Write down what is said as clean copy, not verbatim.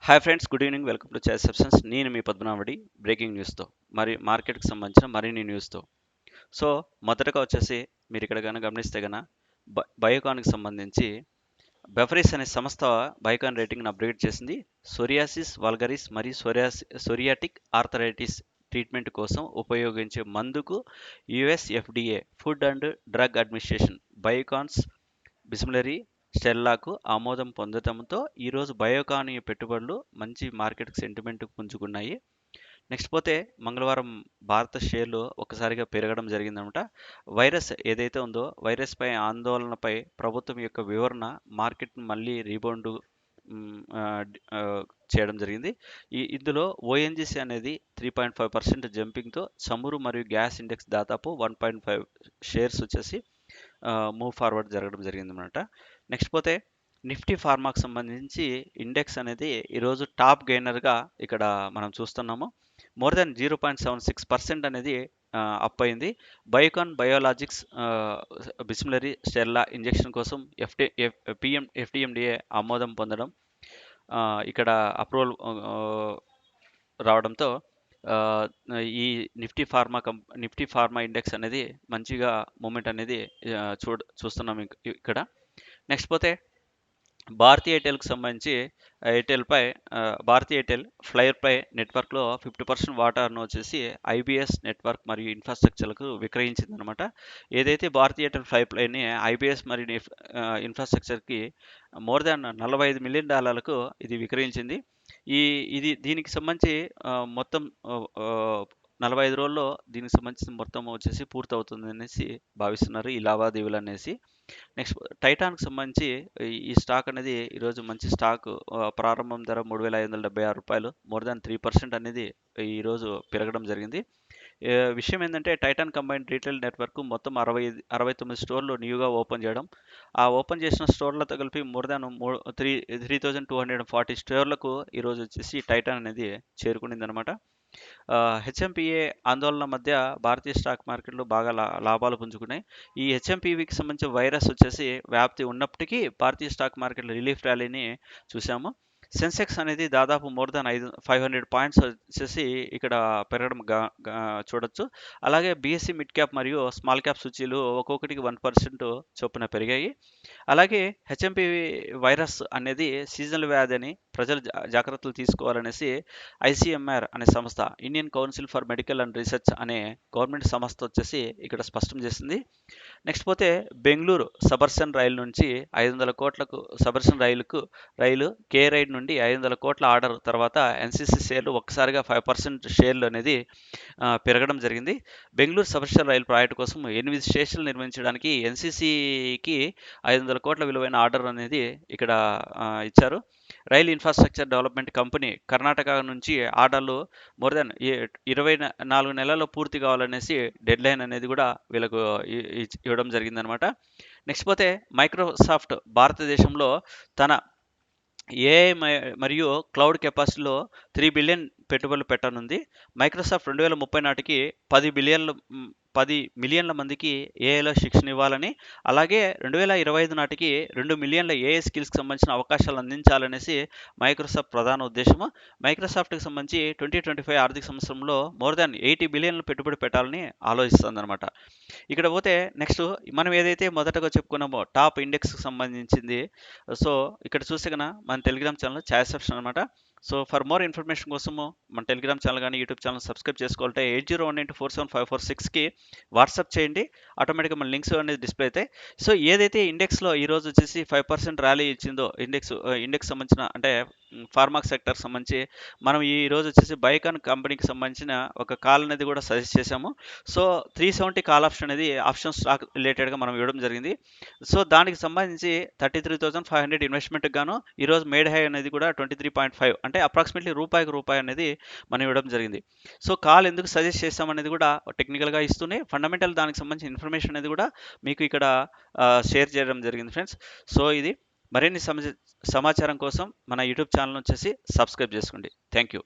Hi friends, good evening. Welcome to choice substance. నేను మీ పద్మనాభుడి. Breaking న్యూస్తో మార్కెట్కి సంబంధించిన మరిన్ని న్యూస్తో. సో మొదటగా వచ్చేసి మీరు ఇక్కడ కనుక గమనిస్తే కనుక బయోకాన్కి సంబంధించి బెఫరీస్ అనే సంస్థ బయోకాన్ రేటింగ్ని అప్గ్రేడ్ చేసింది. సోరియాసిస్ వల్గరిస్ మరియు సోరియాటిక్ ఆర్థరైటిస్ ట్రీట్మెంట్ కోసం ఉపయోగించే మందుకు US FDA food and drug administration Biocon's బిస్మిలరీ స్టెల్లాకు ఆమోదం పొందడంతో ఈరోజు బయోకాన్ పెట్టుబడులు మంచి మార్కెట్ సెంటిమెంట్ పుంజుకున్నాయి. నెక్స్ట్ పోతే మంగళవారం భారత షేర్లు ఒక్కసారిగా పెరగడం జరిగిందనమాట. వైరస్ ఏదైతే ఉందో వైరస్ పై ఆందోళనపై ప్రభుత్వం యొక్క వివరణ మార్కెట్ మళ్ళీ రీబౌండ్ చేయడం జరిగింది. ఇందులో ఓఎన్జీసీ అనేది 3.5% జంపింగ్తో చమురు మరియు గ్యాస్ ఇండెక్స్ దాదాపు 1.5 షేర్స్ వచ్చేసి మూవ్ ఫార్వర్డ్ జరగడం జరిగిందనమాట. నెక్స్ట్ పోతే నిఫ్టీ ఫార్మాకు సంబంధించి ఇండెక్స్ అనేది ఈరోజు టాప్ గెయినర్గా ఇక్కడ మనం చూస్తున్నాము. మోర్ దెన్ 0.76% అనేది అప్ అయింది. బయోకాన్ బయోలాజిక్స్ బిస్మిలరీ స్టెర్లా ఇంజెక్షన్ కోసం ఎఫ్డిఎండిఏ ఆమోదం పొందడం, ఇక్కడ అప్రూవల్ రావడంతో ఈ నిఫ్టీ ఫార్మా ఇండెక్స్ అనేది మంచిగా మూమెంట్ అనేది చూస్తున్నాం ఇక్కడ. నెక్స్ట్ పోతే భారతీ ఎయిర్టెల్కి సంబంధించి భారతీ ఎయిర్టెల్ ఫ్లైర్పై నెట్వర్క్లో 50% వాటాను వచ్చేసి ఐబిఎస్ నెట్వర్క్ మరియు ఇన్ఫ్రాస్ట్రక్చర్లకు విక్రయించిందనమాట. ఏదైతే భారతీ ఎయిర్టెల్ ఫ్లైర్ని ఐబిఎస్ మరియు ఇన్ఫ్రాస్ట్రక్చర్కి మోర్ దాన్ $45 మిలియన్ ఇది విక్రయించింది. దీనికి సంబంధించి మొత్తం 45 రోజుల్లో దీనికి సంబంధించిన మొత్తం వచ్చేసి పూర్తవుతుంది అనేసి భావిస్తున్నారు ఈ లావాదేవీలు అనేసి. నెక్స్ట్ టైటాన్కి సంబంధించి ఈ స్టాక్ అనేది ఈరోజు మంచి స్టాక్. ప్రారంభం ధర $3,576, మోర్ దాన్ 3% అనేది ఈరోజు పెరగడం జరిగింది. విషయం ఏంటంటే టైటాన్ కంబైన్డ్ రీటైల్ నెట్వర్క్ మొత్తం 69 స్టోర్లు న్యూగా ఓపెన్ చేయడం, ఆ ఓపెన్ చేసిన స్టోర్లతో కలిపి మోర్ దాన్ 3,240 స్టోర్లకు ఈరోజు వచ్చేసి టైటాన్ అనేది చేరుకునిందనమాట. హెచ్ఎంపిఏ ఆందోళన మధ్య భారతీయ స్టాక్ మార్కెట్లు బాగా లాభాలు పుంజుకున్నాయి. ఈ హెచ్ఎంపివికి సంబంధించిన వైరస్ వచ్చేసి వ్యాప్తి ఉన్నప్పటికీ భారతీయ స్టాక్ మార్కెట్లో రిలీఫ్ ర్యాలీని చూసాము. సెన్సెక్స్ అనేది దాదాపు మోర్ దాన్ 500 పాయింట్స్ వచ్చేసి ఇక్కడ పెరగడం చూడొచ్చు. అలాగే బీఎస్సీ మిడ్ క్యాప్ మరియు స్మాల్ క్యాప్ సూచీలు ఒక్కొక్కటికి 1% చొప్పున పెరిగాయి. అలాగే హెచ్ఎంపివి వైరస్ అనేది సీజనల్ వ్యాధి అని ప్రజలు జాగ్రత్తలు తీసుకోవాలనేసి ఐసిఎంఆర్ అనే సంస్థ, Indian council for medical and research అనే గవర్నమెంట్ సంస్థ వచ్చేసి ఇక్కడ స్పష్టం చేసింది. నెక్స్ట్ పోతే బెంగళూరు సబర్సన్ రైలు నుంచి 500 కోట్లకు సబర్సన్ రైలు కే రైడ్ నుండి 500 కోట్ల ఆర్డర్ తర్వాత ఎన్సిసి షేర్లు ఒక్కసారిగా 5% షేర్లు అనేది పెరగడం జరిగింది. బెంగళూరు సబర్సన్ రైలు ప్రాజెక్టు కోసం 8 స్టేషన్లు నిర్మించడానికి ఎన్సిసికి 500 కోట్ల విలువైన ఆర్డర్ అనేది ఇక్కడ ఇచ్చారు. Rail infrastructure development company Karnataka నుంచి ఆర్డర్లు మోర్ దెన్ 24 నెలల్లో పూర్తి కావాలనేసి డెడ్ లైన్ అనేది కూడా వీళ్ళకు ఇవ్వడం జరిగిందనమాట. నెక్స్ట్ పోతే మైక్రోసాఫ్ట్ భారతదేశంలో తన ఏఐ మరియు క్లౌడ్ కెపాసిటీలో 3 బిలియన్ పెట్టుబడులు పెట్టనుంది. మైక్రోసాఫ్ట్ 2030 నాటికి 10 మిలియన్ల మందికి ఏఐలో శిక్షణ ఇవ్వాలని, అలాగే 2025 నాటికి 2 మిలియన్ల ఏఐ స్కిల్స్కి సంబంధించిన అవకాశాలు అందించాలనేసి మైక్రోసాఫ్ట్ ప్రధాన ఉద్దేశము. మైక్రోసాఫ్ట్కి సంబంధించి 2025 ఆర్థిక సంవత్సరంలో మోర్ దాన్ 80 బిలియన్లు పెట్టుబడి పెట్టాలని ఆలోచిస్తుందన్నమాట. ఇక్కడ పోతే నెక్స్ట్ మనం ఏదైతే మొదటగా చెప్పుకున్నామో టాప్ ఇండెక్స్కి సంబంధించింది. సో ఇక్కడ చూస్తే కన్నా మన టెలిగ్రామ్ ఛానల్ చాయిస్ ఆప్షన్ అనమాట. సో ఫర్ మోర్ ఇన్ఫర్మేషన్ కోసము మన టెలిగ్రామ్ ఛానల్ కానీ యూట్యూబ్ ఛానల్ సబ్స్క్రైబ్ చేసుకోవాలంటే 8019247546కి వాట్సాప్ చేయండి. ఆటోమేటిక్గా మన లింక్స్ అనేది డిస్ప్లే అవుతాయి. సో ఏదైతే ఇండెక్స్లో ఈరోజు వచ్చేసి 5% ర్యాలీ ఇచ్చిందో ఇండెక్స్ సంబంధించిన అంటే ఫార్మా సెక్టర్ సంబంధించి మనం ఈ రోజు వచ్చేసి బయోకాన్ కంపెనీకి సంబంధించిన ఒక కాల్ అనేది కూడా సజెస్ట్ చేశాము. సో 370 కాల్ ఆప్షన్ అనేది ఆప్షన్ స్టాక్ రిలేటెడ్గా మనం ఇవ్వడం జరిగింది. సో దానికి సంబంధించి 33,500 ఇన్వెస్ట్మెంట్కి గాను ఈరోజు మేడ్ హై అనేది కూడా 23.5 అంటే అప్రాక్సిమేట్లీ రూపాయి అనేది మనం ఇవ్వడం జరిగింది. సో కాల్ ఎందుకు సజెస్ట్ చేస్తామనేది కూడా టెక్నికల్గా ఇస్తూనే ఫండమెంటల్ దానికి సంబంధించిన ఇన్ఫర్మేషన్ అనేది కూడా మీకు ఇక్కడ షేర్ చేయడం జరిగింది ఫ్రెండ్స్. సో ఇది మరిన్ని సమాచారం కోసం మన యూట్యూబ్ ఛానల్ వచ్చేసి సబ్స్క్రైబ్ చేసుకోండి. Thank you.